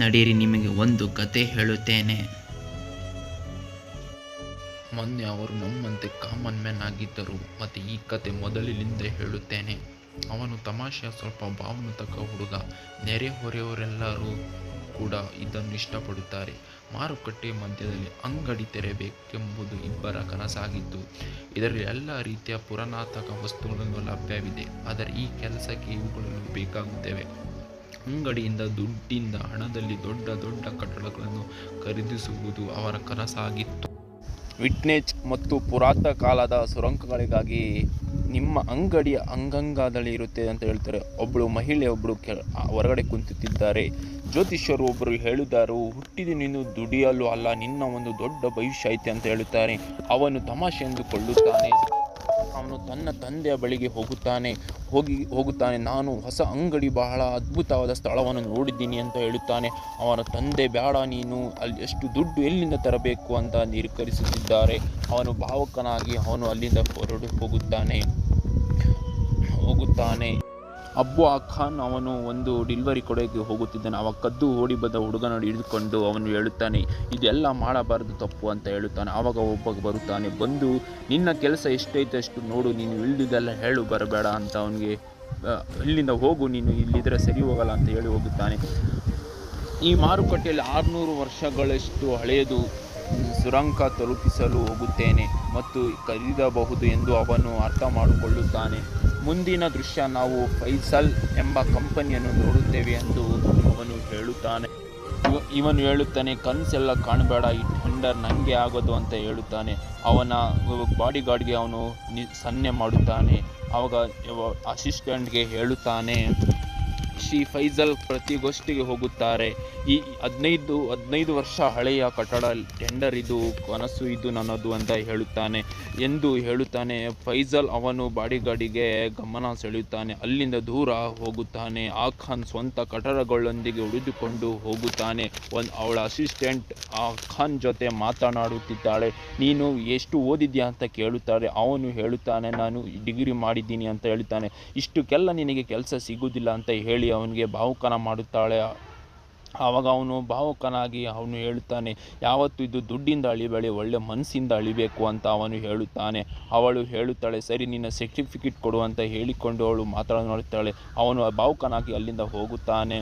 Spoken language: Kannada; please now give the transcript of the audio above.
ನಡೀರಿ ನಿಮಗೆ ಒಂದು ಕತೆ ಹೇಳುತ್ತೇನೆ. ಮೊನ್ನೆ ಅವರು ನಮ್ಮಂತೆ ಕಾಮನ್ ಮ್ಯಾನ್ ಆಗಿದ್ದರು. ಮತ್ತು ಈ ಕತೆ ಮೊದಲಿನಿಂದ ಹೇಳುತ್ತೇನೆ. ಅವನು ತಮಾಷೆಯ ಸ್ವಲ್ಪ ಭಾವನಾತ್ಮಕ ಹುಡುಗ. ನೆರೆಹೊರೆಯವರೆಲ್ಲರೂ ಕೂಡ ಇದನ್ನು ಇಷ್ಟಪಡುತ್ತಾರೆ. ಮಾರುಕಟ್ಟೆ ಮಧ್ಯದಲ್ಲಿ ಅಂಗಡಿ ತೆರೆಯಬೇಕೆಂಬುದು ಇಬ್ಬರ ಕನಸಾಗಿತ್ತು. ಇದರಲ್ಲಿ ಎಲ್ಲ ರೀತಿಯ ಪುರಾಣಾತ್ಮಕ ವಸ್ತುಗಳನ್ನು ಲಭ್ಯವಿದೆ. ಆದರೆ ಈ ಕೆಲಸಕ್ಕೆ ಇವುಗಳು ಬೇಕಾಗುತ್ತವೆ. ಅಂಗಡಿಯಿಂದ ದುಡ್ಡಿಂದ ಹಣದಲ್ಲಿ ದೊಡ್ಡ ದೊಡ್ಡ ಕಟ್ಟಡಗಳನ್ನು ಖರೀದಿಸುವುದು ಅವರ ಕನಸಾಗಿತ್ತು. ವಿಂಟೇಜ್ ಮತ್ತು ಪುರಾತನ ಕಾಲದ ಸುರಂಗಗಳಿಗಾಗಿ ನಿಮ್ಮ ಅಂಗಡಿಯ ಅಂಗಂಗದಲ್ಲಿ ಇರುತ್ತೆ ಅಂತ ಹೇಳ್ತಾರೆ. ಒಬ್ಬಳು ಮಹಿಳೆ ಹೊರಗಡೆ ಕುಂತಿದ್ದಾರೆ. ಜ್ಯೋತಿಷ್ಯರು ಒಬ್ಬರು ಹೇಳಿದರು, ಹುಟ್ಟಿದ ನೀನು ದುಡಿಯಲು ಅಲ್ಲ, ನಿನ್ನ ಒಂದು ದೊಡ್ಡ ಭವಿಷ್ಯ ಐತೆ ಅಂತ ಹೇಳುತ್ತಾರೆ. ಅವನು ತಮಾಷೆ ಎಂದುಕೊಳ್ಳುತ್ತಾನೆ. ಅವನು ತನ್ನ ತಂದೆಯ ಬಳಿಗೆ ಹೋಗುತ್ತಾನೆ. ನಾನು ಹೊಸ ಅಂಗಡಿ ಬಹಳ ಅದ್ಭುತವಾದ ಸ್ಥಳವನ್ನು ನೋಡಿದ್ದೀನಿ ಅಂತ ಹೇಳುತ್ತಾನೆ. ಅವನ ತಂದೆ, ಬೇಡ, ನೀನು ಅಲ್ಲಿ ಎಷ್ಟು ದುಡ್ಡು ಎಲ್ಲಿಂದ ತರಬೇಕು ಅಂತ ನಿರಾಕರಿಸುತ್ತಿದ್ದಾರೆ. ಅವನು ಭಾವುಕನಾಗಿ ಅವನು ಅಲ್ಲಿಂದ ಹೊರಡು ಹೋಗುತ್ತಾನೆ. ಅಬ್ಬು ಖಾನ್ ಅವನು ಒಂದು ಡೆಲಿವರಿ ಕೊಡೋಕೆ ಹೋಗುತ್ತಿದ್ದಾನೆ. ಅವ ಕದ್ದು ಓಡಿ ಬಂದ ಹುಡುಗನ ಹಿಡಿದುಕೊಂಡು ಅವನು ಹೇಳುತ್ತಾನೆ, ಇದೆಲ್ಲ ಮಾಡಬಾರದು, ತಪ್ಪು ಅಂತ ಹೇಳುತ್ತಾನೆ. ಆವಾಗ ಒಬ್ಬ ಬರುತ್ತಾನೆ. ಬಂದು, ನಿನ್ನ ಕೆಲಸ ಎಷ್ಟೈತೆ ಅಷ್ಟು ನೋಡು, ನೀನು ಇಳಿದಿದ್ದೆಲ್ಲ ಹೇಳು, ಬರಬೇಡ ಅಂತ ಅವನಿಗೆ, ಇಲ್ಲಿಂದ ಹೋಗು, ನೀನು ಇಲ್ಲಿದ್ರೆ ಸರಿ ಹೋಗಲ್ಲ ಅಂತ ಹೇಳಿ ಹೋಗುತ್ತಾನೆ. ಈ ಮಾರುಕಟ್ಟೆಯಲ್ಲಿ 600 ವರ್ಷಗಳಷ್ಟು ಹಳೆಯದು ಸುರಂಗ ತಲುಪಿಸಲು ಹೋಗುತ್ತೇನೆ ಮತ್ತು ಖರೀದಬಹುದು ಎಂದು ಅವನು ಅರ್ಥ ಮಾಡಿಕೊಳ್ಳುತ್ತಾನೆ. ಮುಂದಿನ ದೃಶ್ಯ, ನಾವು ಫೈಸಲ್ ಎಂಬ ಕಂಪನಿಯನ್ನು ನೋಡುತ್ತೇವೆ ಎಂದು ಇವನು ಹೇಳುತ್ತಾನೆ. ಕನಸೆಲ್ಲ ಕಾಣಬೇಡ, ಈ ಟೆಂಡರ್ ನನಗೆ ಆಗೋದು ಅಂತ ಹೇಳುತ್ತಾನೆ. ಅವನ ಬಾಡಿಗಾರ್ಡ್ಗೆ ಅವನು ಸನ್ನೆ ಮಾಡುತ್ತಾನೆ. ಆವಾಗ ಅಸಿಸ್ಟೆಂಟ್ಗೆ ಹೇಳುತ್ತಾನೆ. ಶ್ರೀ ಫೈಸಲ್ ಪ್ರತಿಗೋಷ್ಠಿಗೆ ಹೋಗುತ್ತಾರೆ. ಈ 15 ವರ್ಷ ಹಳೆಯ ಕಟ್ಟಡ, ಟೆಂಡರ್ ಇದು, ಕನಸು ಇದು ನನ್ನದು ಅಂತ ಹೇಳುತ್ತಾನೆ. ಫೈಸಲ್ ಅವನು ಬಾಡಿಗಾರ್ಡಿಗೆ ಗಮನ ಸೆಳೆಯುತ್ತಾನೆ. ಅಲ್ಲಿಂದ ದೂರ ಹೋಗುತ್ತಾನೆ. ಆ ಖಾನ್ ಸ್ವಂತ ಕಟ್ಟಡಗಳೊಂದಿಗೆ ಉಳಿದುಕೊಂಡು ಹೋಗುತ್ತಾನೆ. ಅವಳ ಅಸಿಸ್ಟೆಂಟ್ ಆ ಖಾನ್ ಜೊತೆ ಮಾತನಾಡುತ್ತಿದ್ದಾಳೆ. ನೀನು ಎಷ್ಟು ಓದಿದ್ಯಾ ಅಂತ ಕೇಳುತ್ತಾರೆ. ಅವನು ಹೇಳುತ್ತಾನೆ, ನಾನು ಡಿಗ್ರಿ ಮಾಡಿದ್ದೀನಿ ಅಂತ ಹೇಳುತ್ತಾನೆ. ಇಷ್ಟಕ್ಕೆಲ್ಲ ನಿನಗೆ ಕೆಲಸ ಸಿಗುವುದಿಲ್ಲ ಅಂತ ಹೇಳಿ ಅವನಿಗೆ ಭಾವುಕನ ಮಾಡುತ್ತಾಳೆ. ಆವಾಗ ಅವನು ಭಾವುಕನಾಗಿ ಅವನು ಹೇಳುತ್ತಾನೆ, ಯಾವತ್ತು ಇದು ದುಡ್ಡಿಂದ ಅಳಿಬೇಡಿ, ಒಳ್ಳೆ ಮನಸ್ಸಿಂದ ಅಳಿಬೇಕು ಅಂತ ಅವನು ಹೇಳುತ್ತಾನೆ. ಅವಳು ಹೇಳುತ್ತಾಳೆ, ಸರಿ, ನಿನ್ನ ಸರ್ಟಿಫಿಕೇಟ್ ಕೊಡು ಅಂತ ಹೇಳಿಕೊಂಡು ಅವಳು ಮಾತನಾಡುತ್ತಾಳೆ. ಅವನು ಭಾವುಕನಾಗಿ ಅಲ್ಲಿಂದ ಹೋಗುತ್ತಾನೆ.